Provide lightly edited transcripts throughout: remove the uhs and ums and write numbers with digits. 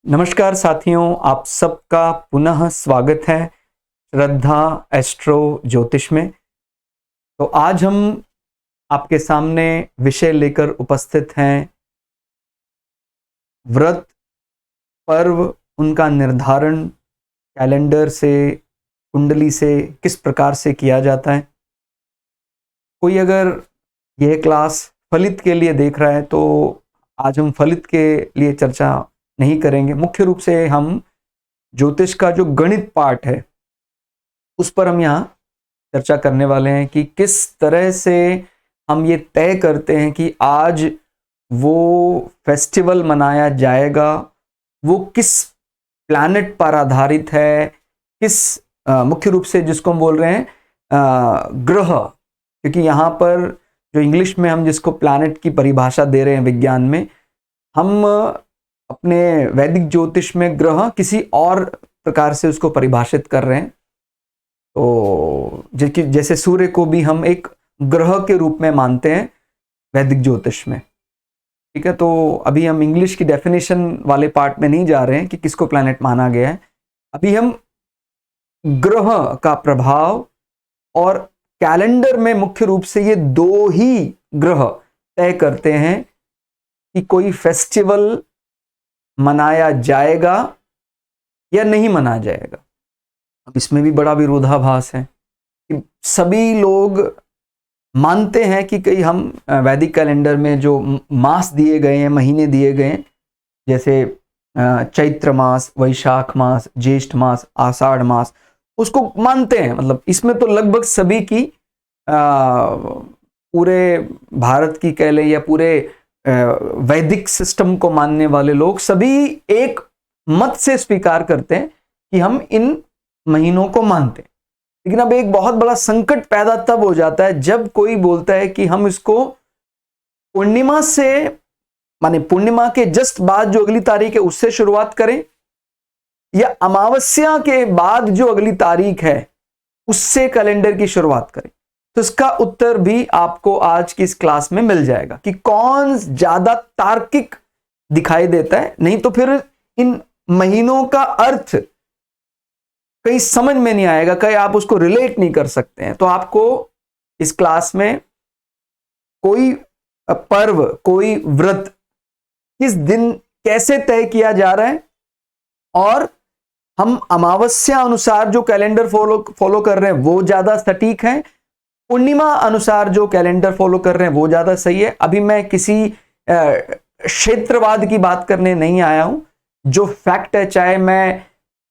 नमस्कार साथियों, आप सबका पुनः स्वागत है श्रद्धा एस्ट्रो ज्योतिष में। तो आज हम आपके सामने विषय लेकर उपस्थित हैं व्रत पर्व, उनका निर्धारण कैलेंडर से, कुंडली से किस प्रकार से किया जाता है। कोई अगर यह क्लास फलित के लिए देख रहा है तो आज हम फलित के लिए चर्चा नहीं करेंगे। मुख्य रूप से हम ज्योतिष का जो गणित पार्ट है उस पर हम यहाँ चर्चा करने वाले हैं कि किस तरह से हम ये तय करते हैं कि आज वो फेस्टिवल मनाया जाएगा, वो किस प्लैनेट पर आधारित है, किस मुख्य रूप से जिसको हम बोल रहे हैं ग्रह, क्योंकि यहाँ पर जो इंग्लिश में हम जिसको प्लैनेट की परिभाषा दे रहे हैं विज्ञान में, हम अपने वैदिक ज्योतिष में ग्रह किसी और प्रकार से उसको परिभाषित कर रहे हैं। तो जैसे सूर्य को भी हम एक ग्रह के रूप में मानते हैं वैदिक ज्योतिष में, ठीक है। तो अभी हम इंग्लिश की डेफिनेशन वाले पार्ट में नहीं जा रहे हैं कि किसको प्लैनेट माना गया है। अभी हम ग्रह का प्रभाव और कैलेंडर में मुख्य रूप से ये दो ही ग्रह तय करते हैं कि कोई फेस्टिवल मनाया जाएगा या नहीं मनाया जाएगा। अब इसमें भी बड़ा विरोधाभास है कि सभी लोग मानते हैं कि कई हम वैदिक कैलेंडर में जो मास दिए गए हैं, महीने दिए गए हैं, जैसे चैत्र मास, वैशाख मास, ज्येष्ठ मास, आषाढ़ मास, उसको मानते हैं। मतलब इसमें तो लगभग सभी की पूरे भारत की कह लें या पूरे वैदिक सिस्टम को मानने वाले लोग सभी एक मत से स्वीकार करते हैं कि हम इन महीनों को मानते हैं। लेकिन अब एक बहुत बड़ा संकट पैदा तब हो जाता है जब कोई बोलता है कि हम इसको पूर्णिमा से, माने पूर्णिमा के जस्ट बाद जो अगली तारीख है उससे शुरुआत करें या अमावस्या के बाद जो अगली तारीख है उससे कैलेंडर की शुरुआत करें। तो इसका उत्तर भी आपको आज की इस क्लास में मिल जाएगा कि कौन ज्यादा तार्किक दिखाई देता है। नहीं तो फिर इन महीनों का अर्थ कहीं समझ में नहीं आएगा, कहीं आप उसको रिलेट नहीं कर सकते हैं। तो आपको इस क्लास में कोई पर्व, कोई व्रत किस दिन कैसे तय किया जा रहा है और हम अमावस्या अनुसार जो कैलेंडर फॉलो कर रहे हैं वो ज्यादा सटीक है, पूर्णिमा अनुसार जो कैलेंडर फॉलो कर रहे हैं वो ज्यादा सही है। अभी मैं किसी क्षेत्रवाद की बात करने नहीं आया हूं। जो फैक्ट है, चाहे मैं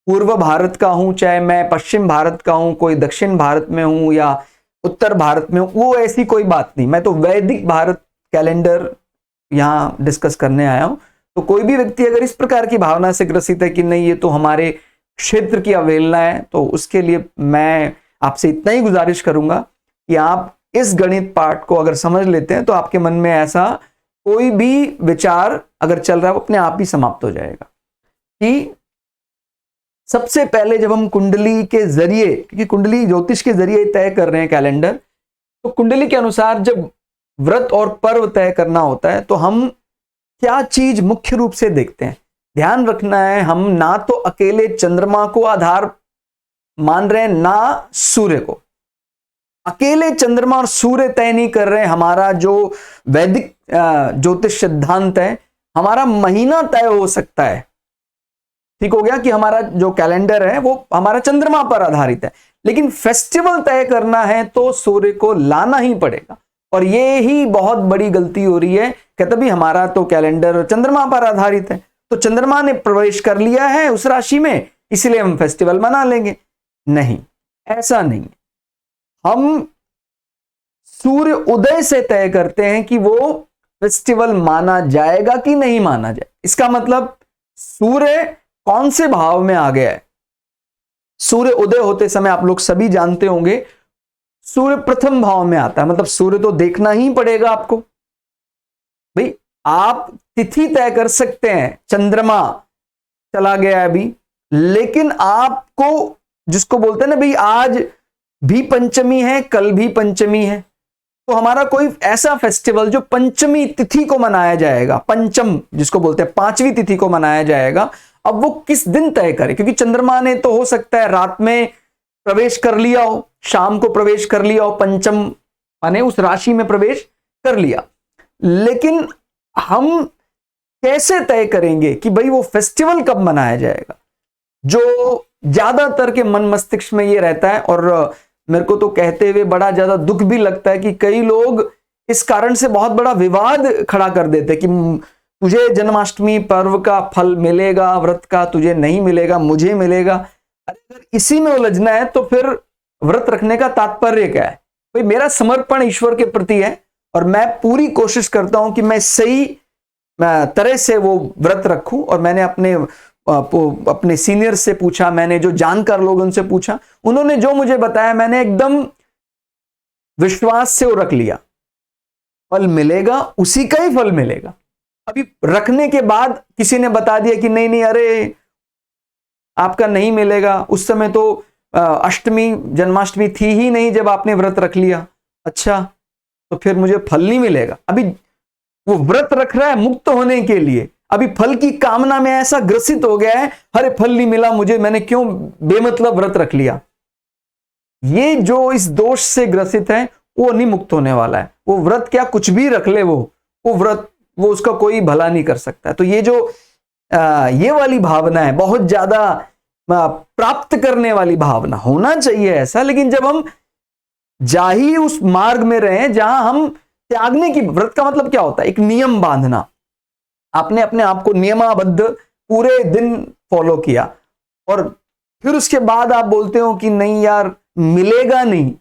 पूर्व भारत का हूं, चाहे मैं पश्चिम भारत का हूं, कोई दक्षिण भारत में हूं या उत्तर भारत में हूं, वो ऐसी कोई बात नहीं। मैं तो वैदिक भारत कैलेंडर यहां डिस्कस करने आया हूं। तो कोई भी व्यक्ति अगर इस प्रकार की भावना से ग्रसित है कि नहीं ये तो हमारे क्षेत्र की अवहेलना है, तो उसके लिए मैं आपसे इतना ही गुजारिश करूंगा कि आप इस गणित पार्ट को अगर समझ लेते हैं तो आपके मन में ऐसा कोई भी विचार अगर चल रहा है वो अपने आप ही समाप्त हो जाएगा। कि सबसे पहले जब हम कुंडली के जरिए, क्योंकि कुंडली ज्योतिष के जरिए तय कर रहे हैं कैलेंडर, तो कुंडली के अनुसार जब व्रत और पर्व तय करना होता है तो हम क्या चीज मुख्य रूप से देखते हैं। ध्यान रखना है, हम ना तो अकेले चंद्रमा को आधार मान रहे हैं ना सूर्य को। अकेले चंद्रमा और सूर्य तय नहीं कर रहे हैं हमारा जो वैदिक ज्योतिष सिद्धांत है। हमारा महीना तय हो सकता है, ठीक हो गया, कि हमारा जो कैलेंडर है वो हमारा चंद्रमा पर आधारित है, लेकिन फेस्टिवल तय करना है तो सूर्य को लाना ही पड़ेगा। और ये ही बहुत बड़ी गलती हो रही है। कहते भी हमारा तो कैलेंडर चंद्रमा पर आधारित है, तो चंद्रमा ने प्रवेश कर लिया है उस राशि में, इसलिए हम फेस्टिवल मना लेंगे। नहीं, ऐसा नहीं। हम सूर्य उदय से तय करते हैं कि वो फेस्टिवल माना जाएगा कि नहीं माना जाए। इसका मतलब सूर्य कौन से भाव में आ गया है। सूर्य उदय होते समय आप लोग सभी जानते होंगे सूर्य प्रथम भाव में आता है, मतलब सूर्य तो देखना ही पड़ेगा आपको। भाई आप तिथि तय कर सकते हैं, चंद्रमा चला गया है अभी, लेकिन आपको जिसको बोलते हैं ना भाई आज भी पंचमी है, कल भी पंचमी है, तो हमारा कोई ऐसा फेस्टिवल जो पंचमी तिथि को मनाया जाएगा, पंचम जिसको बोलते हैं पांचवी तिथि को मनाया जाएगा, अब वो किस दिन तय करे, क्योंकि चंद्रमा ने तो हो सकता है रात में प्रवेश कर लिया हो, शाम को प्रवेश कर लिया हो, पंचम माने उस राशि में प्रवेश कर लिया, लेकिन हम कैसे तय करेंगे कि भाई वो फेस्टिवल कब मनाया जाएगा? जो ज्यादातर के मन मस्तिष्क में ये रहता है, और मेरे को तो कहते हुए बड़ा ज्यादा दुख भी लगता है कि कई लोग इस कारण से बहुत बड़ा विवाद खड़ा कर देते कि तुझे जन्माष्टमी पर्व का फल मिलेगा, व्रत का तुझे नहीं मिलेगा, मुझे मिलेगा। अगर इसी में उलझना है तो फिर व्रत रखने का तात्पर्य क्या है? भाई मेरा समर्पण ईश्वर के प्रति है और मैं पूरी कोशिश करता हूं कि मैं सही तरह से वो व्रत रखूं। और मैंने अपने सीनियर से पूछा, मैंने जो जानकार लोग उनसे पूछा, उन्होंने जो मुझे बताया मैंने एकदम विश्वास से वो रख लिया। फल मिलेगा, उसी का ही फल मिलेगा। अभी रखने के बाद किसी ने बता दिया कि नहीं नहीं, अरे आपका नहीं मिलेगा, उस समय तो अष्टमी जन्माष्टमी थी ही नहीं जब आपने व्रत रख लिया, अच्छा तो फिर मुझे फल नहीं मिलेगा। अभी वो व्रत रख रहा है मुक्त होने के लिए, अभी फल की कामना में ऐसा ग्रसित हो गया है, अरे फल नहीं मिला मुझे, मैंने क्यों बेमतलब व्रत रख लिया। ये जो इस दोष से ग्रसित है वो नहीं मुक्त होने वाला है। वो व्रत क्या, कुछ भी रख ले, वो व्रत वो उसका कोई भला नहीं कर सकता। तो ये जो ये वाली भावना है, बहुत ज्यादा प्राप्त करने वाली भावना, होना चाहिए ऐसा, लेकिन जब हम जा ही उस मार्ग में रहे जहां हम त्यागने की, व्रत का मतलब क्या होता है? एक नियम बांधना। आपने अपने आप को नियमाबद्ध पूरे दिन फॉलो किया और फिर उसके बाद आप बोलते हो कि नहीं यार मिलेगा नहीं,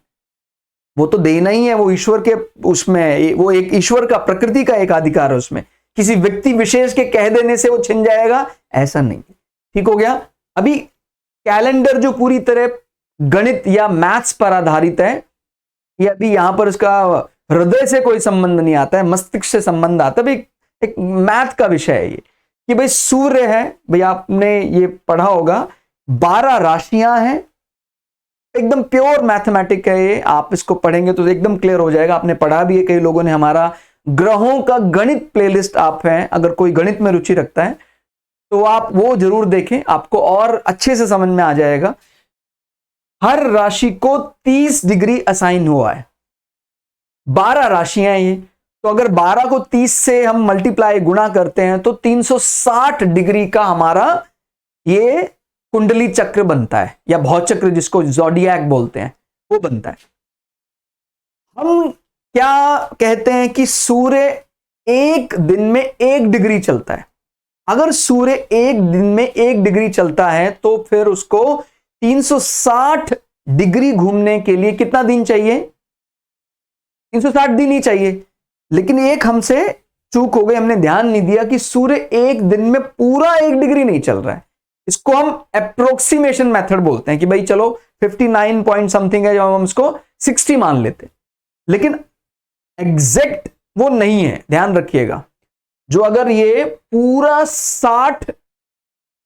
वो तो देना ही है, वो ईश्वर के उसमें, वो एक ईश्वर का, प्रकृति का एक अधिकार है उसमें, किसी व्यक्ति विशेष के कह देने से वो छिन जाएगा, ऐसा नहीं। ठीक हो गया। अभी कैलेंडर जो पूरी तरह गणित या मैथ्स पर आधारित है, ये अभी यहां पर उसका हृदय से कोई संबंध नहीं आता है, मस्तिष्क से संबंध आता है। भाई एक मैथ का विषय है ये, कि भाई सूर्य है, भाई आपने ये पढ़ा होगा, 12 राशियां हैं, एकदम प्योर मैथमेटिक है ये, आप इसको पढ़ेंगे तो एकदम क्लियर हो जाएगा। आपने पढ़ा भी है, कई लोगों ने हमारा ग्रहों का गणित प्लेलिस्ट आप है, अगर कोई गणित में रुचि रखता है तो आप वो जरूर देखें, आपको और अच्छे से समझ में आ जाएगा। हर राशि को 30 डिग्री असाइन हुआ है, 12 राशियां ये, तो अगर 12 को 30 से हम मल्टीप्लाई गुणा करते हैं तो 360 डिग्री का हमारा ये कुंडली चक्र बनता है, या भौचक्र जिसको ज़ोडिएक बोलते हैं, वो बनता है। हम क्या कहते हैं कि सूर्य एक दिन में 1 डिग्री चलता है। अगर सूर्य एक दिन में 1 डिग्री चलता है तो फिर उसको 360 डिग्री घूमने के लिए कितना दिन चाहिए? 360 दिन ही चाहिए। लेकिन एक हमसे चूक हो गई, हमने ध्यान नहीं दिया कि सूर्य एक दिन में पूरा 1 डिग्री नहीं चल रहा है। इसको हम अप्रोक्सीमेशन मेथड बोलते हैं कि भाई चलो 59 पॉइंट समथिंग है, जब हम इसको 60 मान लेते, लेकिन एग्जैक्ट वो नहीं है, ध्यान रखिएगा। जो अगर ये पूरा 60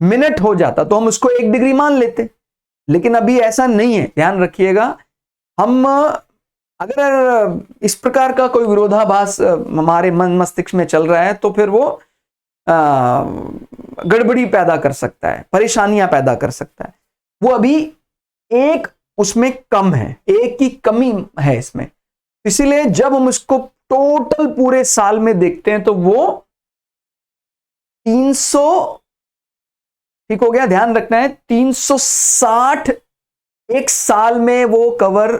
मिनट हो जाता तो हम उसको 1 डिग्री मान लेते, लेकिन अभी ऐसा नहीं है, ध्यान रखिएगा। हम अगर इस प्रकार का कोई विरोधाभास हमारे मन मस्तिष्क में चल रहा है तो फिर वो गड़बड़ी पैदा कर सकता है, परेशानियां पैदा कर सकता है। वो अभी एक उसमें कम है, एक की कमी है इसमें, इसीलिए जब हम इसको टोटल पूरे साल में देखते हैं तो वो 300, ठीक हो गया, ध्यान रखना है, 360 एक साल में वो कवर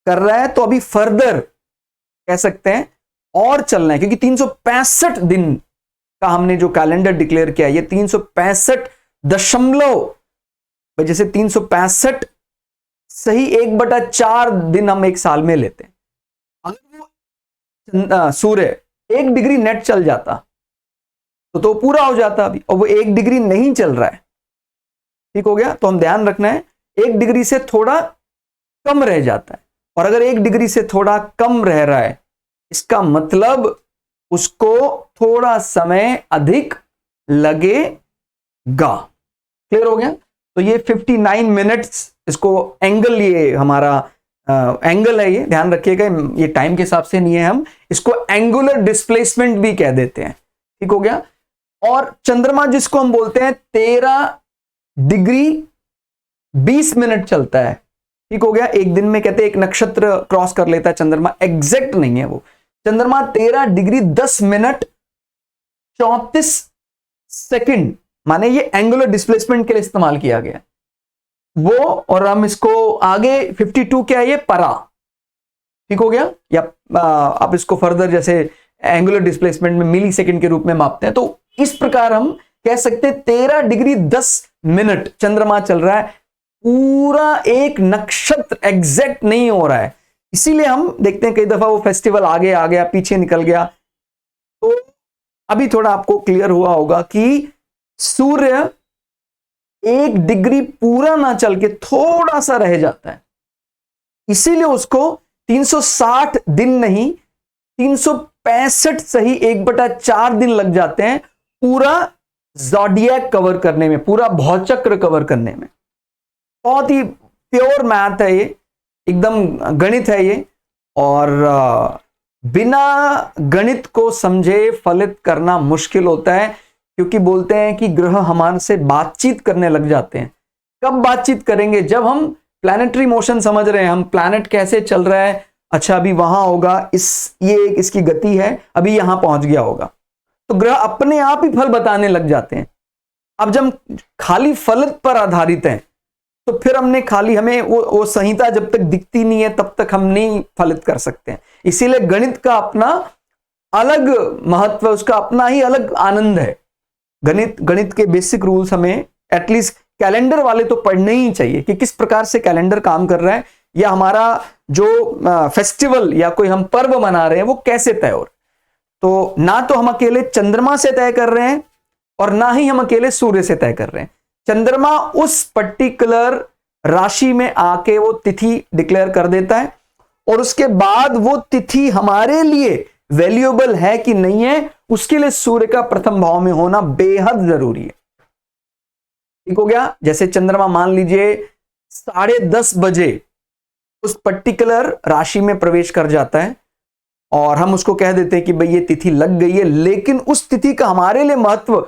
कर रहा है। तो अभी फर्दर कह सकते हैं और चलना है, क्योंकि 365 दिन का हमने जो कैलेंडर डिक्लेयर किया, ये 365 दशमलव, जैसे 365 सही 1/4 दिन हम एक साल में लेते हैं। अगर वो सूर्य 1 डिग्री नेट चल जाता तो पूरा हो जाता अभी, और वो 1 डिग्री नहीं चल रहा है, ठीक हो गया। तो हम ध्यान रखना है 1 डिग्री से थोड़ा कम रह जाता है, और अगर 1 डिग्री से थोड़ा कम रह रहा है इसका मतलब उसको थोड़ा समय अधिक लगेगा। क्लियर हो गया। तो ये 59 मिनट्स, इसको एंगल, ये हमारा एंगल है, ये ध्यान रखिएगा, ये टाइम के हिसाब से नहीं है, हम इसको एंगुलर डिस्प्लेसमेंट भी कह देते हैं, ठीक हो गया। और चंद्रमा जिसको हम बोलते हैं 13 डिग्री 20 मिनट चलता है, ठीक हो गया। एक दिन में कहते हैं एक नक्षत्र क्रॉस कर लेता है चंद्रमा, एग्जैक्ट नहीं है वो। चंद्रमा 13 डिग्री 10 मिनट 34 सेकंड, माने ये एंगुलर डिस्प्लेसमेंट के लिए इस्तेमाल किया गया वो। और हम इसको आगे 52 क्या है ये, परा, ठीक हो गया। या आप इसको फर्दर जैसे एंगुलर डिस्प्लेसमेंट में मिली सेकंड के रूप में मापते हैं, तो इस प्रकार हम कह सकते हैं 13 डिग्री 10 मिनट चंद्रमा चल रहा है। पूरा एक नक्षत्र एग्जैक्ट नहीं हो रहा है, इसीलिए हम देखते हैं कई दफा वो फेस्टिवल आगे आ गया, पीछे निकल गया। तो अभी थोड़ा आपको क्लियर हुआ होगा कि सूर्य 1 डिग्री पूरा ना चल के थोड़ा सा रह जाता है, इसीलिए उसको 360 दिन नहीं 365 सही 1/4 दिन लग जाते हैं पूरा ज़ोडिएक कवर करने में, पूरा भौचक्र कवर करने में। बहुत ही प्योर मैथ है ये, एकदम गणित है ये, और बिना गणित को समझे फलित करना मुश्किल होता है, क्योंकि बोलते हैं कि ग्रह हमारे से बातचीत करने लग जाते हैं। कब बातचीत करेंगे, जब हम प्लैनेटरी मोशन समझ रहे हैं, हम प्लैनेट कैसे चल रहा है, अच्छा अभी वहां होगा, ये इसकी गति है, अभी यहां पहुंच गया होगा, तो ग्रह अपने आप ही फल बताने लग जाते हैं। अब जब खाली फलित पर आधारित हैं, तो फिर हमें वो संहिता जब तक दिखती नहीं है तब तक हम नहीं फलित कर सकते हैं। इसीलिए गणित का अपना अलग महत्व, उसका अपना ही अलग आनंद है। गणित के बेसिक रूल्स हमें एटलीस्ट कैलेंडर वाले तो पढ़ने ही चाहिए कि किस प्रकार से कैलेंडर काम कर रहा है, या हमारा जो फेस्टिवल या कोई हम पर्व मना रहे हैं वो कैसे तय हो रहा है। तो ना तो हम अकेले चंद्रमा से तय कर रहे हैं और ना ही हम अकेले सूर्य से तय कर रहे हैं। चंद्रमा उस पर्टिकुलर राशि में आके वो तिथि डिक्लेयर कर देता है, और उसके बाद वो तिथि हमारे लिए वैल्यूएबल है कि नहीं है, उसके लिए सूर्य का प्रथम भाव में होना बेहद जरूरी है। ठीक हो गया। जैसे चंद्रमा मान लीजिए 10:30 बजे उस पर्टिकुलर राशि में प्रवेश कर जाता है, और हम उसको कह देते हैं कि भाई ये तिथि लग गई है, लेकिन उस तिथि का हमारे लिए महत्व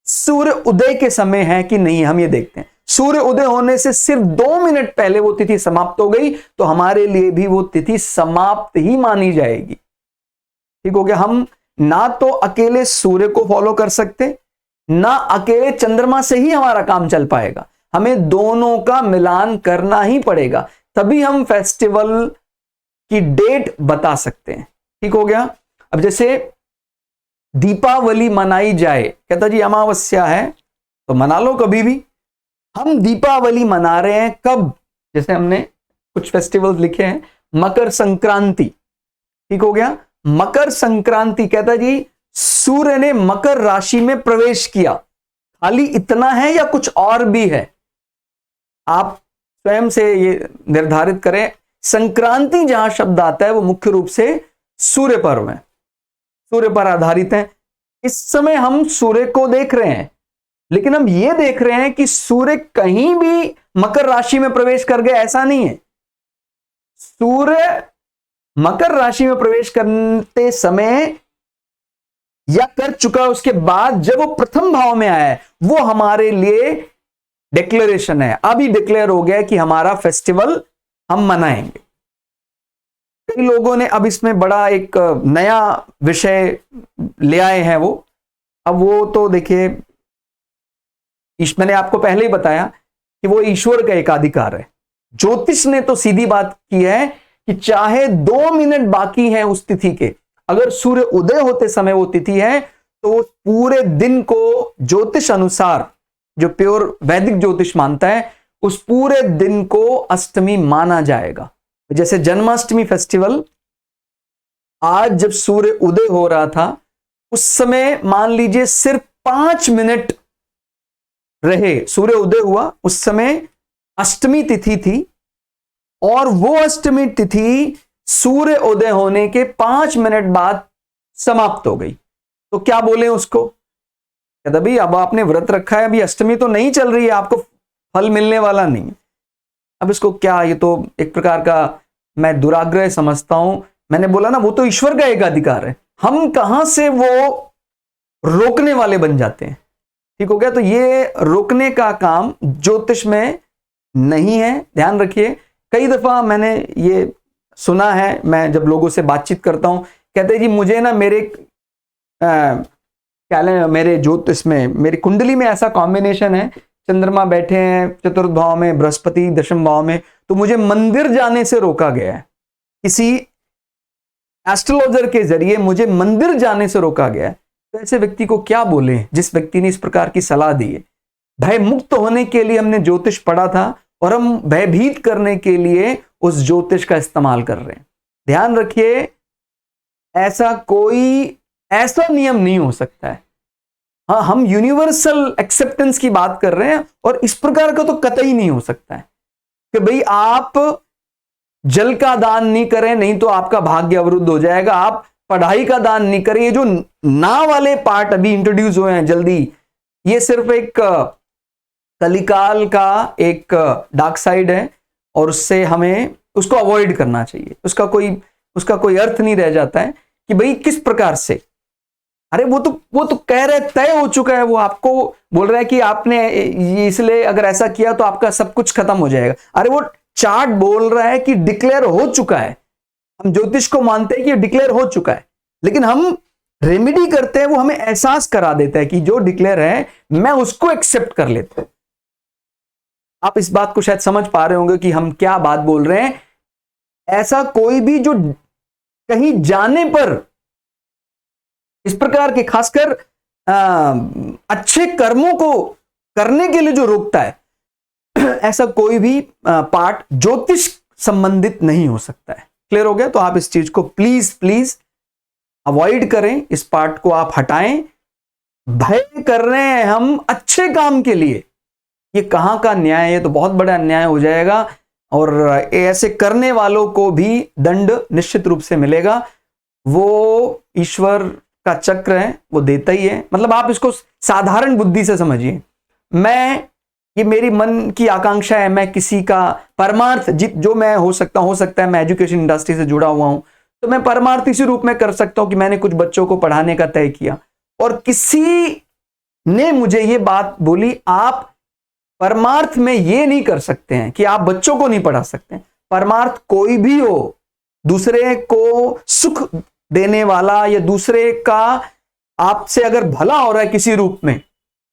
सूर्य उदय के समय है कि नहीं, हम ये देखते हैं। सूर्य उदय होने से सिर्फ 2 मिनट पहले वो तिथि समाप्त हो गई, तो हमारे लिए भी वो तिथि समाप्त ही मानी जाएगी। ठीक हो गया। हम ना तो अकेले सूर्य को फॉलो कर सकते, ना अकेले चंद्रमा से ही हमारा काम चल पाएगा, हमें दोनों का मिलान करना ही पड़ेगा, तभी हम फेस्टिवल की डेट बता सकते हैं। ठीक हो गया। अब जैसे दीपावली मनाई जाए, कहता जी अमावस्या है तो मना लो कभी भी। हम दीपावली मना रहे हैं कब, जैसे हमने कुछ फेस्टिवल्स लिखे हैं, मकर संक्रांति। ठीक हो गया। मकर संक्रांति कहता जी सूर्य ने मकर राशि में प्रवेश किया, खाली इतना है या कुछ और भी है, आप स्वयं से ये निर्धारित करें। संक्रांति जहां शब्द आता है वो मुख्य रूप से सूर्य पर्व है, सूर्य पर आधारित है। इस समय हम सूर्य को देख रहे हैं, लेकिन हम ये देख रहे हैं कि सूर्य कहीं भी मकर राशि में प्रवेश कर गए, ऐसा नहीं है। सूर्य मकर राशि में प्रवेश करते समय या कर चुका, उसके बाद जब वो प्रथम भाव में आया है, वो हमारे लिए डिक्लेरेशन है, अभी डिक्लेयर हो गया कि हमारा फेस्टिवल हम मनाएंगे। कई लोगों ने अब इसमें बड़ा एक नया विषय ले आए हैं वो। अब वो तो देखिए, मैंने आपको पहले ही बताया कि वो ईश्वर का एकाधिकार है। ज्योतिष ने तो सीधी बात की है कि चाहे 2 मिनट बाकी हैं उस तिथि के, अगर सूर्य उदय होते समय वो तिथि है, तो पूरे दिन को ज्योतिष अनुसार, जो प्योर वैदिक ज्योतिष मानता है, उस पूरे दिन को अष्टमी माना जाएगा। जैसे जन्माष्टमी फेस्टिवल, आज जब सूर्य उदय हो रहा था, उस समय मान लीजिए सिर्फ 5 मिनट रहे, सूर्य उदय हुआ, उस समय अष्टमी तिथि थी, और वो अष्टमी तिथि सूर्य उदय होने के 5 मिनट बाद समाप्त हो गई। तो क्या बोले उसको, कहता भाई अब आपने व्रत रखा है, अभी अष्टमी तो नहीं चल रही है, आपको फल मिलने वाला नहीं। अब इसको क्या, ये तो एक प्रकार का मैं दुराग्रह समझता हूं। मैंने बोला ना, वो तो ईश्वर का एक अधिकार है, हम कहां से वो रोकने वाले बन जाते हैं। ठीक हो गया। तो ये रोकने का काम ज्योतिष में नहीं है, ध्यान रखिए। कई दफा मैंने ये सुना है, मैं जब लोगों से बातचीत करता हूं, कहते हैं जी मुझे ना मेरे ज्योतिष में, मेरी कुंडली में ऐसा कॉम्बिनेशन है, चंद्रमा बैठे हैं चतुर्थ भाव में, बृहस्पति दशम भाव में, तो मुझे मंदिर जाने से रोका गया है। किसी एस्ट्रोलॉजर के जरिए मुझे मंदिर जाने से रोका गया है। तो ऐसे व्यक्ति को क्या बोले जिस व्यक्ति ने इस प्रकार की सलाह दी है। भय मुक्त होने के लिए हमने ज्योतिष पढ़ा था और हम भयभीत करने के लिए उस ज्योतिष का इस्तेमाल कर रहे हैं। ध्यान रखिए, ऐसा नियम नहीं हो सकता है। हाँ, हम यूनिवर्सल एक्सेप्टेंस की बात कर रहे हैं और इस प्रकार का तो कतई नहीं हो सकता है कि भाई आप जल का दान नहीं करें नहीं तो आपका भाग्य अवरुद्ध हो जाएगा, आप पढ़ाई का दान नहीं करें। ये जो ना वाले पार्ट अभी इंट्रोड्यूस हुए हैं जल्दी, ये सिर्फ एक कलिकाल का एक डार्क साइड है और उससे हमें उसको अवॉइड करना चाहिए। उसका कोई अर्थ नहीं रह जाता है कि भाई किस प्रकार से, अरे वो तो कह रहे तय हो चुका है, वो आपको बोल रहा है कि आपने इसलिए अगर ऐसा किया तो आपका सब कुछ खत्म हो जाएगा। अरे वो चार्ट बोल रहा है कि डिक्लेयर हो चुका है। हम ज्योतिष को मानते हैं कि डिक्लेयर हो चुका है, लेकिन हम रेमेडी करते हैं, वो हमें एहसास करा देता है कि जो डिक्लेयर है मैं उसको एक्सेप्ट कर लेता हूं। आप इस बात को शायद समझ पा रहे होंगे कि हम क्या बात बोल रहे हैं। ऐसा कोई भी जो कहीं जाने पर इस प्रकार के, खासकर अच्छे कर्मों को करने के लिए जो रोकता है, ऐसा कोई भी पार्ट ज्योतिष संबंधित नहीं हो सकता है। क्लियर हो गया? तो आप इस चीज को प्लीज अवॉइड करें, इस पार्ट को आप हटाएं। भय कर रहे हैं हम अच्छे काम के लिए, ये कहां का न्याय है? ये तो बहुत बड़ा अन्याय हो जाएगा और ऐसे करने वालों को भी दंड निश्चित रूप से मिलेगा। वो ईश्वर का चक्र है, वो देता ही है। मतलब आप इसको साधारण बुद्धि से समझिए। ये मेरी मन की आकांक्षा है, मैं किसी का परमार्थ जो मैं हो सकता है मैं एजुकेशन इंडस्ट्री से जुड़ा हुआ हूं, तो मैं परमार्थ इसी रूप में कर सकता हूं कि मैंने कुछ बच्चों को पढ़ाने का तय किया और किसी ने मुझे ये बात बोली, आप परमार्थ में ये नहीं कर सकते हैं कि आप बच्चों को नहीं पढ़ा सकते। परमार्थ कोई भी हो, दूसरे को सुख देने वाला या दूसरे का आपसे अगर भला हो रहा है किसी रूप में,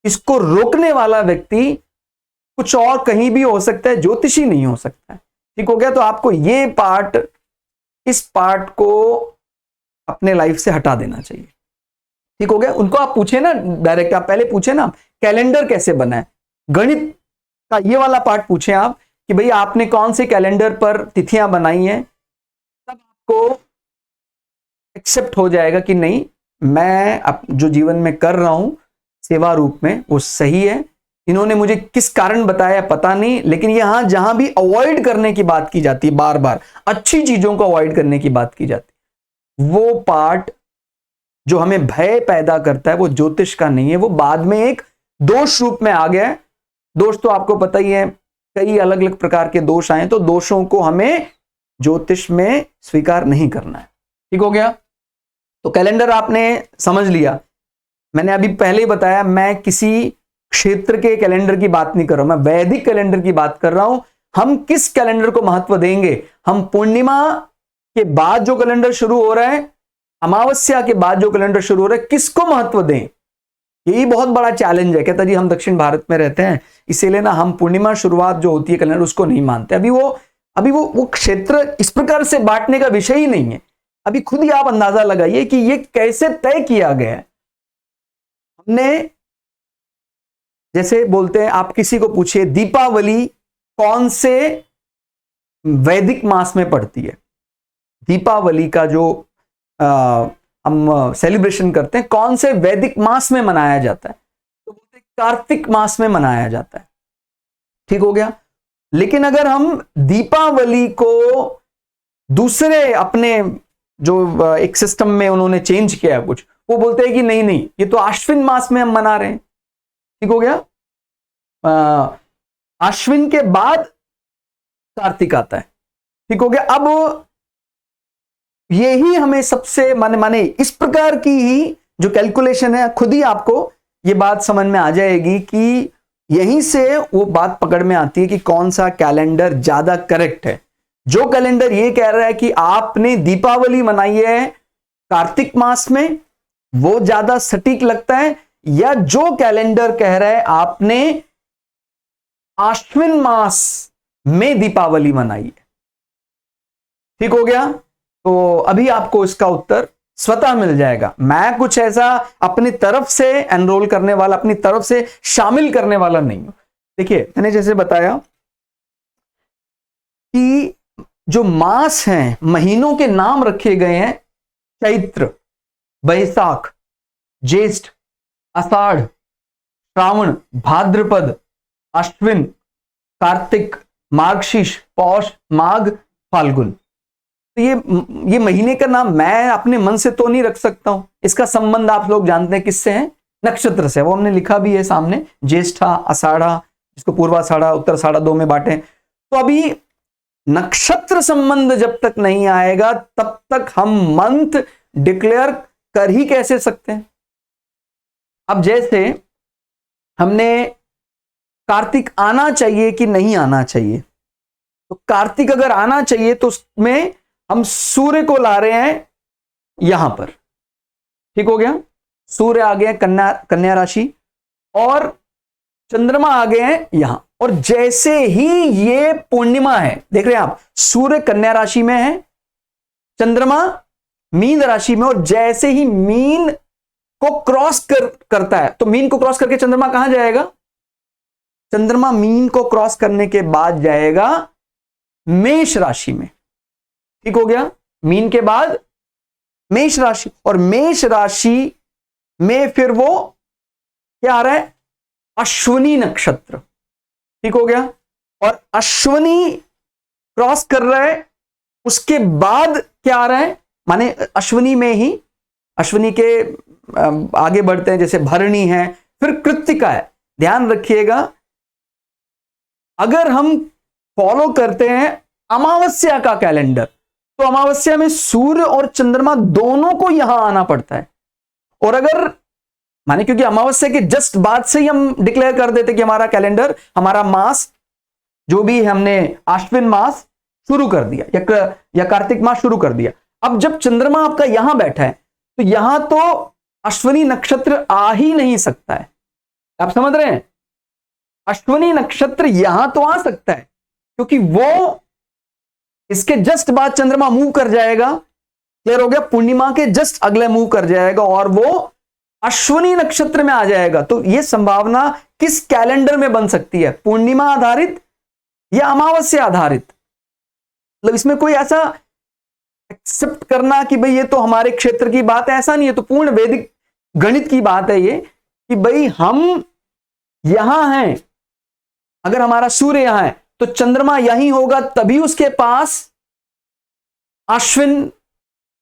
इसको रोकने वाला व्यक्ति कुछ और कहीं भी हो सकता है, ज्योतिषी नहीं हो सकता है। ठीक हो गया? तो आपको इस पार्ट को अपने लाइफ से हटा देना चाहिए। ठीक हो गया? उनको आप पूछे ना डायरेक्ट, आप पहले पूछे ना कैलेंडर कैसे बना है, गणित का ये वाला पार्ट पूछे आप कि भाई आपने कौन से कैलेंडर पर तिथियां बनाई हैं, तब आपको एक्सेप्ट हो जाएगा कि नहीं, मैं अब जो जीवन में कर रहा हूं सेवा रूप में वो सही है। इन्होंने मुझे किस कारण बताया पता नहीं, लेकिन यहां जहां भी अवॉइड करने की बात की जाती है, बार बार अच्छी चीजों को अवॉइड करने की बात की जाती है, वो पार्ट जो हमें भय पैदा करता है वो ज्योतिष का नहीं है, वो बाद में एक दोष रूप में आ गया है। दोष तो आपको पता ही है, कई अलग अलग प्रकार के दोष आए, तो दोषों को हमें ज्योतिष में स्वीकार नहीं करना है। ठीक हो गया? तो कैलेंडर आपने समझ लिया। मैंने अभी पहले ही बताया, मैं किसी क्षेत्र के कैलेंडर की बात नहीं कर रहा हूं, मैं वैदिक कैलेंडर की बात कर रहा हूं। हम किस कैलेंडर को महत्व देंगे? हम पूर्णिमा के बाद जो कैलेंडर शुरू हो रहा है, अमावस्या के बाद जो कैलेंडर शुरू हो रहा है, किसको महत्व दें? यही बहुत बड़ा चैलेंज है। कहता जी हम दक्षिण भारत में रहते हैं, इसीलिए ना हम पूर्णिमा शुरुआत जो होती है कैलेंडर उसको नहीं मानते। अभी वो क्षेत्र इस प्रकार से बांटने का विषय ही नहीं है। अभी खुद ही आप अंदाजा लगाइए कि ये कैसे तय किया गया है। हमने, जैसे बोलते हैं, आप किसी को पूछिए दीपावली कौन से वैदिक मास में पड़ती है, दीपावली का जो हम सेलिब्रेशन करते हैं कौन से वैदिक मास में मनाया जाता है, तो बोलते हैं कार्तिक मास में मनाया जाता है। ठीक हो गया? लेकिन अगर हम दीपावली को दूसरे अपने जो एक सिस्टम में उन्होंने चेंज किया है कुछ, वो बोलते हैं कि नहीं ये तो आश्विन मास में हम मना रहे हैं। ठीक हो गया? आश्विन के बाद कार्तिक आता है। ठीक हो गया? अब यही हमें सबसे माने इस प्रकार की ही जो कैलकुलेशन है, खुद ही आपको ये बात समझ में आ जाएगी कि यहीं से वो बात पकड़ में आती है कि कौन सा कैलेंडर ज्यादा करेक्ट है। जो कैलेंडर ये कह रहा है कि आपने दीपावली मनाई है कार्तिक मास में, वो ज्यादा सटीक लगता है, या जो कैलेंडर कह रहा है आपने आश्विन मास में दीपावली मनाई है। ठीक हो गया? तो अभी आपको इसका उत्तर स्वतः मिल जाएगा। मैं कुछ ऐसा अपनी तरफ से एनरोल करने वाला, अपनी तरफ से शामिल करने वाला नहीं हूं। देखिए, मैंने जैसे बताया कि जो मास हैं, महीनों के नाम रखे गए हैं, चैत्र, बैसाख, ज्येष्ठ, आषाढ़, श्रावण, भाद्रपद, अश्विन, कार्तिक, मार्गशीर्ष, पौष, माघ, फाल्गुन। तो ये महीने का नाम मैं अपने मन से तो नहीं रख सकता हूं। इसका संबंध आप लोग जानते हैं किससे है? नक्षत्र से। वो हमने लिखा भी है सामने, ज्येष्ठा, आषाढ़ा, जिसको पूर्वाषाढ़ा, उत्तराषाढ़ा 2 में बांटे। तो अभी नक्षत्र संबंध जब तक नहीं आएगा तब तक हम मंथ डिक्लेयर कर ही कैसे सकते हैं? अब जैसे हमने कार्तिक आना चाहिए कि नहीं आना चाहिए, तो कार्तिक अगर आना चाहिए तो उसमें हम सूर्य को ला रहे हैं यहां पर। ठीक हो गया? सूर्य आ गए कन्या राशि और चंद्रमा आ गए हैं यहां। और जैसे ही ये पूर्णिमा है, देख रहे हैं आप, सूर्य कन्या राशि में है, चंद्रमा मीन राशि में, और जैसे ही मीन को क्रॉस करता है, तो मीन को क्रॉस करके चंद्रमा कहां जाएगा? चंद्रमा मीन को क्रॉस करने के बाद जाएगा मेष राशि में। ठीक हो गया? मीन के बाद मेष राशि, और मेष राशि में फिर वो क्या आ रहा है? अश्विनी नक्षत्र। ठीक हो गया? और अश्विनी क्रॉस कर रहा है, उसके बाद क्या आ रहा है? माने अश्विनी में ही, अश्विनी के आगे बढ़ते हैं, जैसे भरणी है, फिर कृत्तिका है। ध्यान रखिएगा, अगर हम फॉलो करते हैं अमावस्या का कैलेंडर, तो अमावस्या में सूर्य और चंद्रमा दोनों को यहां आना पड़ता है। और अगर माने, क्योंकि अमावस्या के जस्ट बाद से ही हम डिक्लेयर कर देते कि हमारा कैलेंडर, हमारा मास जो भी हमने आश्विन मास शुरू कर दिया या कार्तिक मास शुरू कर दिया। अब जब चंद्रमा आपका यहां बैठा है, तो यहां तो अश्विनी नक्षत्र आ ही नहीं सकता है। आप समझ रहे हैं? अश्विनी नक्षत्र यहां तो आ सकता है, क्योंकि वो इसके जस्ट बाद चंद्रमा मूव कर जाएगा। क्लियर हो गया? पूर्णिमा के जस्ट अगले मूव कर जाएगा और वो अश्विनी नक्षत्र में आ जाएगा। तो यह संभावना किस कैलेंडर में बन सकती है? पूर्णिमा आधारित या अमावस्या आधारित? मतलब इसमें कोई ऐसा एक्सेप्ट करना कि भाई ये तो हमारे क्षेत्र की बात है, ऐसा नहीं है। तो पूर्ण वैदिक गणित की बात है ये, कि भाई हम यहां हैं, अगर हमारा सूर्य यहां है तो चंद्रमा यहीं होगा, तभी उसके पास अश्विन।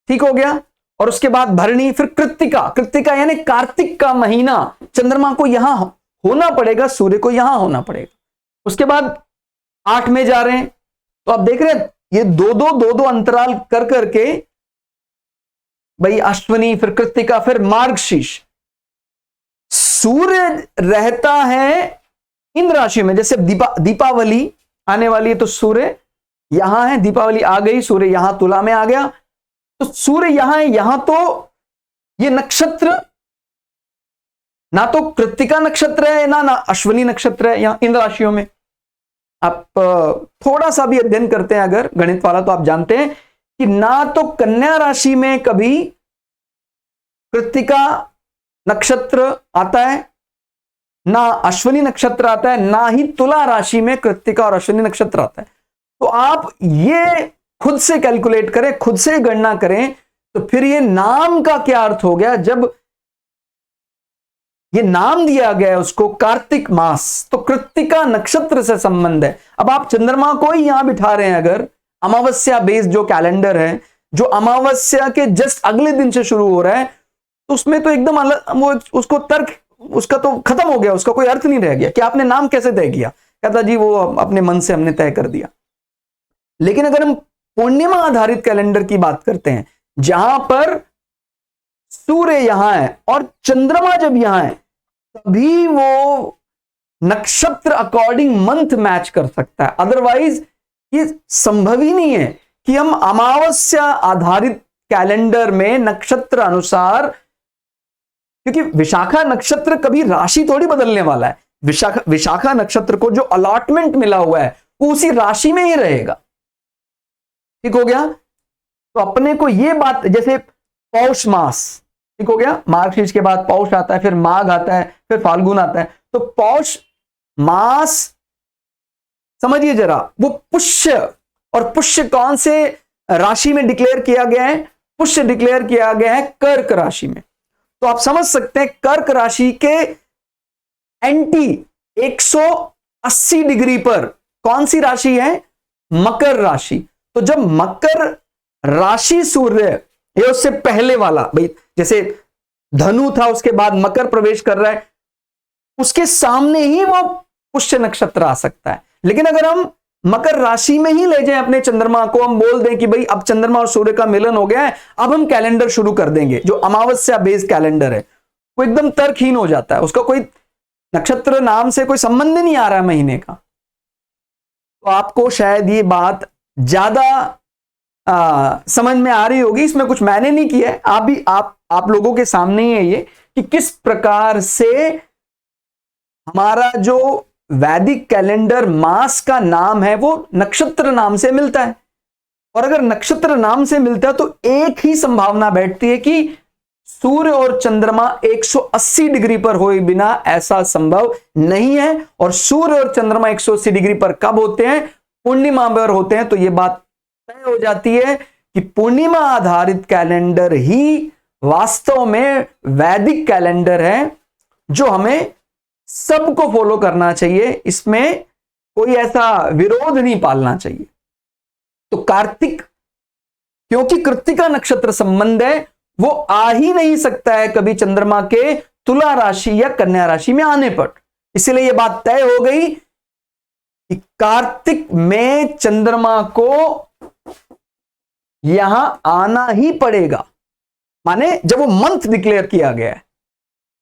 ठीक हो गया? और उसके बाद भरणी, फिर कृत्तिका। कृत्तिका यानी कार्तिक का महीना, चंद्रमा को यहां होना पड़ेगा, सूर्य को यहां होना पड़ेगा। उसके बाद 8 में जा रहे हैं, तो आप देख रहे हैं ये दो अंतराल कर करके, भाई अश्विनी, फिर कृत्तिका, फिर मार्गशीर्ष। सूर्य रहता है इन राशि में। जैसे दीपावली आने वाली है, तो सूर्य यहां है, दीपावली आ गई, सूर्य यहां तुला में आ गया, तो सूर्य यहां है। यहां तो ये नक्षत्र ना तो कृत्तिका नक्षत्र है ना अश्विनी नक्षत्र है यहां इन राशियों में। आप थोड़ा सा भी अध्ययन करते हैं अगर गणित वाला, तो आप जानते हैं कि ना तो कन्या राशि में कभी कृत्तिका नक्षत्र आता है, ना अश्विनी नक्षत्र आता है, ना ही तुला राशि में कृत्तिका और अश्विनी नक्षत्र आता है। तो आप ये खुद से कैलकुलेट करें, खुद से गणना करें, तो फिर ये नाम का क्या अर्थ हो गया? जब ये नाम दिया गया है उसको कार्तिक मास, तो कृत्तिका नक्षत्र से संबंध है। अब आप चंद्रमा को ही यहां बिठा रहे हैं, अगर अमावस्या बेस्ड जो कैलेंडर है, जो अमावस्या के जस्ट अगले दिन से शुरू हो रहा है, तो उसमें तो एकदम अलग, वो उसको तर्क उसका तो खत्म हो गया, उसका कोई अर्थ नहीं रह गया कि आपने नाम कैसे तय किया। कहता जी वो अपने मन से हमने तय कर दिया। लेकिन अगर हम पूर्णिमा आधारित कैलेंडर की बात करते हैं, जहां पर सूर्य यहां है और चंद्रमा जब यहां है तभी वो नक्षत्र अकॉर्डिंग मंथ मैच कर सकता है, अदरवाइज ये संभव ही नहीं है कि हम अमावस्या आधारित कैलेंडर में नक्षत्र अनुसार, क्योंकि विशाखा नक्षत्र कभी राशि थोड़ी बदलने वाला है। विशाखा नक्षत्र को जो अलॉटमेंट मिला हुआ है वो उसी राशि में ही रहेगा। ठीक हो गया। तो अपने को ये बात, जैसे पौष मास, ठीक हो गया, मार्गशीर्ष के बाद पौष आता है, फिर माघ आता है, फिर फाल्गुन आता है। तो पौष मास समझिए जरा, वो पुष्य, और पुष्य कौन से राशि में डिक्लेयर किया गया है? पुष्य डिक्लेयर किया गया है कर्क राशि में। तो आप समझ सकते हैं कर्क राशि के एंटी 180 डिग्री पर कौन सी राशि है? मकर राशि। तो जब मकर राशि सूर्य, ये उससे पहले वाला, भाई जैसे धनु था उसके बाद मकर प्रवेश कर रहा है, उसके सामने ही वो पुष्य नक्षत्र आ सकता है। लेकिन अगर हम मकर राशि में ही ले जाएं अपने चंद्रमा को, हम बोल दें कि भाई अब चंद्रमा और सूर्य का मिलन हो गया है, अब हम कैलेंडर शुरू कर देंगे, जो अमावस्या बेस्ड कैलेंडर है वो एकदम तर्कहीन हो जाता है, उसका कोई नक्षत्र नाम से कोई संबंध नहीं आ रहा है महीने का। तो आपको शायद ये बात ज्यादा समझ में आ रही होगी, इसमें कुछ मैंने नहीं किया है, आप भी आप लोगों के सामने ही है ये कि किस प्रकार से हमारा जो वैदिक कैलेंडर मास का नाम है वो नक्षत्र नाम से मिलता है। और अगर नक्षत्र नाम से मिलता है तो एक ही संभावना बैठती है कि सूर्य और चंद्रमा 180 डिग्री पर होए बिना ऐसा संभव नहीं है। और सूर्य और चंद्रमा 180 डिग्री पर कब होते हैं? पूर्णिमा पर होते हैं। तो यह बात तय हो जाती है कि पूर्णिमा आधारित कैलेंडर ही वास्तव में वैदिक कैलेंडर है जो हमें सबको फॉलो करना चाहिए, इसमें कोई ऐसा विरोध नहीं पालना चाहिए। तो कार्तिक, क्योंकि कृत्तिका नक्षत्र संबंध है, वो आ ही नहीं सकता है कभी चंद्रमा के तुला राशि या कन्या राशि में आने पर। इसलिए यह बात तय हो गई कि कार्तिक में चंद्रमा को यहां आना ही पड़ेगा, माने जब वो मंथ डिक्लेयर किया गया है।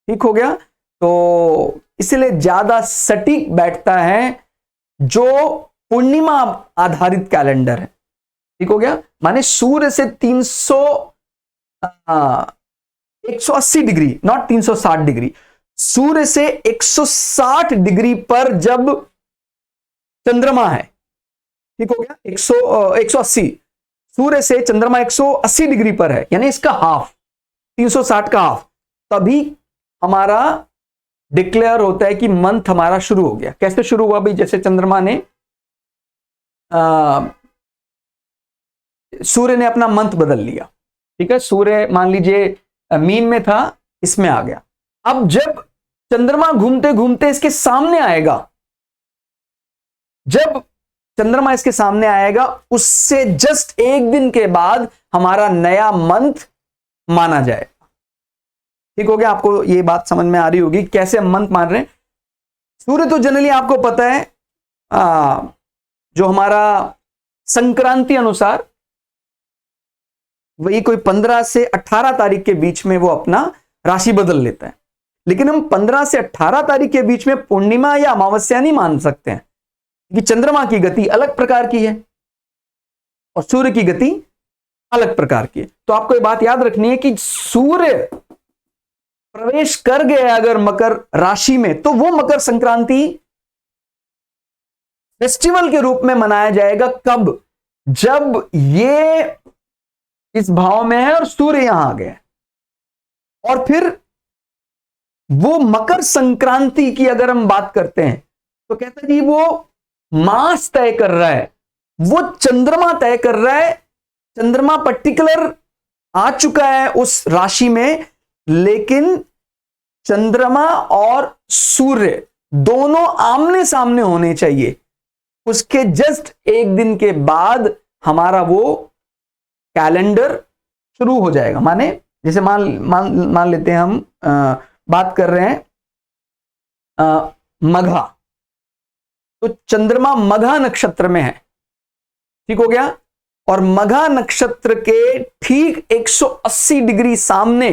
ठीक हो गया। तो इसलिए ज्यादा सटीक बैठता है जो पूर्णिमा आधारित कैलेंडर है। ठीक हो गया। माने सूर्य से 180 डिग्री, नॉट 360 डिग्री, सूर्य से 160 डिग्री पर जब चंद्रमा है, ठीक हो गया, 180, सूर्य से चंद्रमा 180 डिग्री पर है, यानी इसका हाफ, 360 का हाफ, तभी हमारा डिक्लेयर होता है कि मंथ हमारा शुरू हो गया। कैसे शुरू हुआ भाई? जैसे चंद्रमा ने सूर्य ने अपना मंथ बदल लिया, ठीक है, सूर्य मान लीजिए मीन में था, इसमें आ गया। अब जब चंद्रमा घूमते घूमते इसके सामने आएगा, जब चंद्रमा इसके सामने आएगा उससे जस्ट एक दिन के बाद हमारा नया मंथ माना जाएगा। ठीक हो गया। आपको ये बात समझ में आ रही होगी कैसे हम मंथ मान रहे हैं। सूर्य तो जनरली आपको पता है जो हमारा संक्रांति अनुसार वही कोई 15 से 18 तारीख के बीच में वो अपना राशि बदल लेता है। लेकिन हम 15 से 18 तारीख के बीच में पूर्णिमा या अमावस्या नहीं मान सकते हैं, क्योंकि चंद्रमा की गति अलग प्रकार की है और सूर्य की गति अलग प्रकार की है। तो आपको ये बात याद रखनी है कि सूर्य प्रवेश कर गया अगर मकर राशि में, तो वो मकर संक्रांति फेस्टिवल के रूप में मनाया जाएगा। कब? जब ये इस भाव में है और सूर्य यहां आ गया, और फिर वो मकर संक्रांति की अगर हम बात करते हैं तो कहते हैं जी वो मास तय कर रहा है, वो चंद्रमा तय कर रहा है। चंद्रमा पर्टिकुलर आ चुका है उस राशि में, लेकिन चंद्रमा और सूर्य दोनों आमने सामने होने चाहिए। उसके जस्ट एक दिन के बाद हमारा वो कैलेंडर शुरू हो जाएगा। माने जैसे मान लेते हैं हम बात कर रहे हैं मघा, तो चंद्रमा मघा नक्षत्र में है, ठीक हो गया, और मघा नक्षत्र के ठीक 180 डिग्री सामने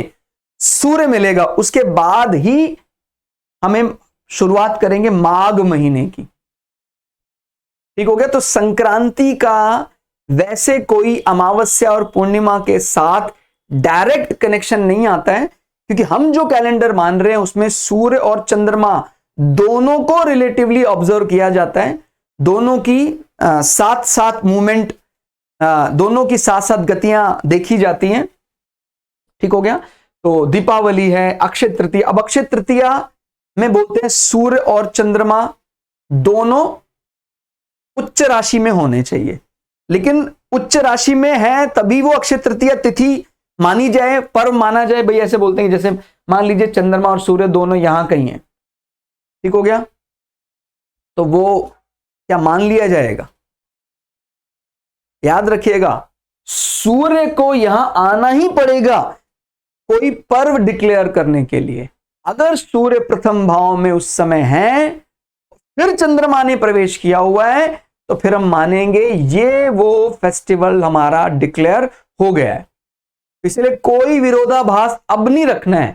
सूर्य मिलेगा, उसके बाद ही हमें शुरुआत करेंगे माघ महीने की। ठीक हो गया। तो संक्रांति का वैसे कोई अमावस्या और पूर्णिमा के साथ डायरेक्ट कनेक्शन नहीं आता है, क्योंकि हम जो कैलेंडर मान रहे हैं उसमें सूर्य और चंद्रमा दोनों को रिलेटिवली ऑब्जर्व किया जाता है, दोनों की साथ साथ मूवमेंट, दोनों की साथ साथ गतियां देखी जाती हैं। ठीक हो गया। तो दीपावली है, अक्षय तृतीया। अब अक्षय तृतीया में बोलते हैं सूर्य और चंद्रमा दोनों उच्च राशि में होने चाहिए, लेकिन उच्च राशि में है तभी वो अक्षय तृतीया तिथि मानी जाए, पर्व माना जाए। भाई ऐसे बोलते हैं जैसे मान लीजिए चंद्रमा और सूर्य दोनों यहां कहीं हैं, ठीक हो गया, तो वो क्या मान लिया जाएगा? याद रखिएगा, सूर्य को यहां आना ही पड़ेगा कोई पर्व डिक्लेयर करने के लिए। अगर सूर्य प्रथम भाव में उस समय है, फिर चंद्रमा ने प्रवेश किया हुआ है, तो फिर हम मानेंगे ये वो फेस्टिवल हमारा डिक्लेयर हो गया है। इसलिए कोई विरोधाभास अब नहीं रखना है,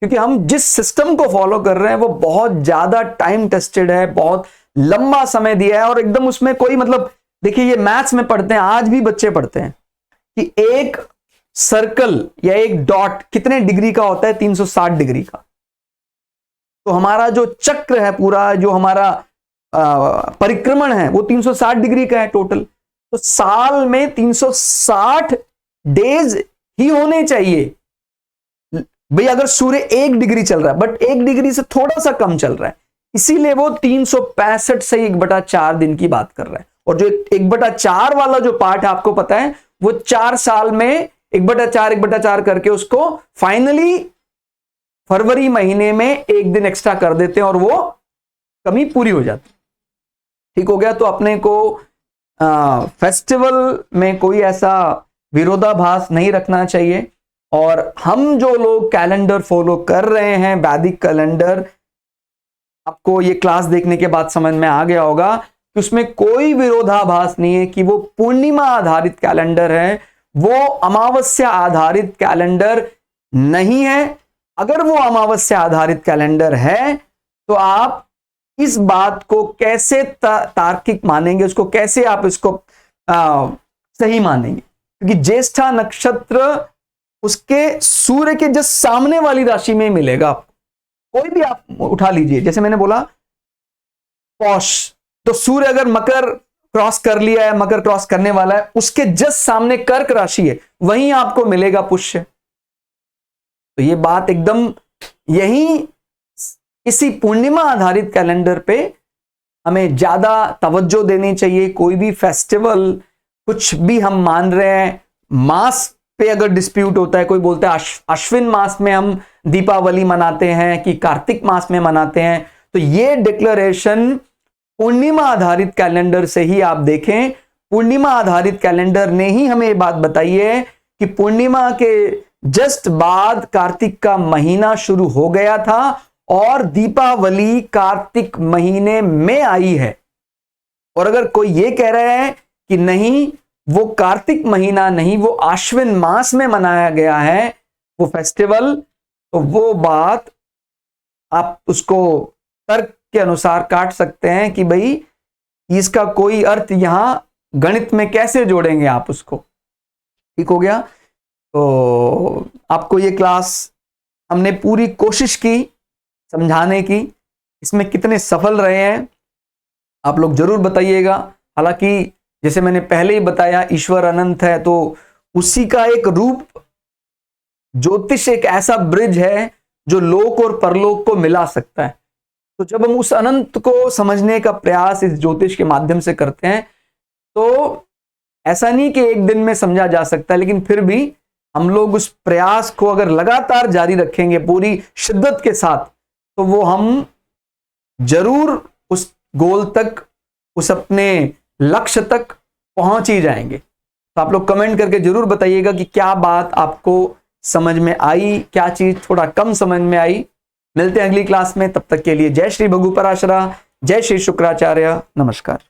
क्योंकि हम जिस सिस्टम को फॉलो कर रहे हैं वो बहुत ज्यादा टाइम टेस्टेड है, बहुत लंबा समय दिया है, और एकदम उसमें कोई मतलब, देखिए ये मैथ्स में पढ़ते हैं, आज भी बच्चे पढ़ते हैं कि एक सर्कल या एक डॉट कितने डिग्री का होता है? 360 डिग्री का। तो हमारा जो चक्र है पूरा, जो हमारा परिक्रमण है, वो 360 डिग्री का है टोटल। तो साल में 360 डेज ही होने चाहिए। भाई अगर सूर्य 1 डिग्री चल रहा है, बट 1 डिग्री से थोड़ा सा कम चल रहा है, इसीलिए वो 365 से 1/4 दिन की बात कर रहा है। और जो 1/4 वाला जो पार्ट है, आपको पता है, वो 4 साल में 1/4 करके उसको फाइनली फरवरी महीने में 1 दिन एक्स्ट्रा कर देते हैं और वो कमी पूरी हो जाती है। ठीक हो गया। तो अपने को फेस्टिवल में कोई ऐसा विरोधाभास नहीं रखना चाहिए। और हम जो लोग कैलेंडर फॉलो कर रहे हैं, वैदिक कैलेंडर, आपको ये क्लास देखने के बाद समझ में आ गया होगा कि उसमें कोई विरोधाभास नहीं है कि वो पूर्णिमा आधारित कैलेंडर है, वो अमावस्या आधारित कैलेंडर नहीं है। अगर वो अमावस्या आधारित कैलेंडर है तो आप इस बात को कैसे तार्किक मानेंगे, उसको कैसे आप इसको सही मानेंगे? क्योंकि ज्येष्ठा नक्षत्र उसके सूर्य के जस्ट सामने वाली राशि में मिलेगा आपको। कोई भी आप उठा लीजिए, जैसे मैंने बोला पौष, तो सूर्य अगर मकर क्रॉस कर लिया है, मकर क्रॉस करने वाला है, उसके जस्ट सामने कर्क राशि है, वहीं आपको मिलेगा पुष्य। तो ये बात एकदम, यही इसी पूर्णिमा आधारित कैलेंडर पे हमें ज्यादा तवज्जो देनी चाहिए। कोई भी फेस्टिवल, कुछ भी हम मान रहे हैं, मास पे अगर डिस्प्यूट होता है, कोई बोलता है अश्विन मास में हम दीपावली मनाते हैं कि कार्तिक मास में मनाते हैं, तो ये डिक्लेरेशन पूर्णिमा आधारित कैलेंडर से ही आप देखें। पूर्णिमा आधारित कैलेंडर ने ही हमें ये बात बताई है कि पूर्णिमा के जस्ट बाद कार्तिक का महीना शुरू हो गया था और दीपावली कार्तिक महीने में आई है। और अगर कोई ये कह रहा है कि नहीं, वो कार्तिक महीना नहीं, वो आश्विन मास में मनाया गया है वो फेस्टिवल, तो वो बात आप उसको तर्क के अनुसार काट सकते हैं कि भाई इसका कोई अर्थ यहां गणित में कैसे जोड़ेंगे आप उसको। ठीक हो गया। तो आपको ये क्लास हमने पूरी कोशिश की समझाने की, इसमें कितने सफल रहे हैं आप लोग जरूर बताइएगा। हालांकि जैसे मैंने पहले ही बताया, ईश्वर अनंत है, तो उसी का एक रूप, ज्योतिष एक ऐसा ब्रिज है जो लोक और परलोक को मिला सकता है। तो जब हम उस अनंत को समझने का प्रयास इस ज्योतिष के माध्यम से करते हैं, तो ऐसा नहीं कि एक दिन में समझा जा सकता है, लेकिन फिर भी हम लोग उस प्रयास को अगर लगातार जारी रखेंगे पूरी शिद्दत के साथ, तो वो हम जरूर उस गोल तक, उस अपने लक्ष्य तक पहुंच ही जाएंगे। तो आप लोग कमेंट करके जरूर बताइएगा कि क्या बात आपको समझ में आई, क्या चीज थोड़ा कम समझ में आई। मिलते हैं अगली क्लास में, तब तक के लिए जय श्री भगु पराशरा, जय श्री शुक्राचार्य, नमस्कार।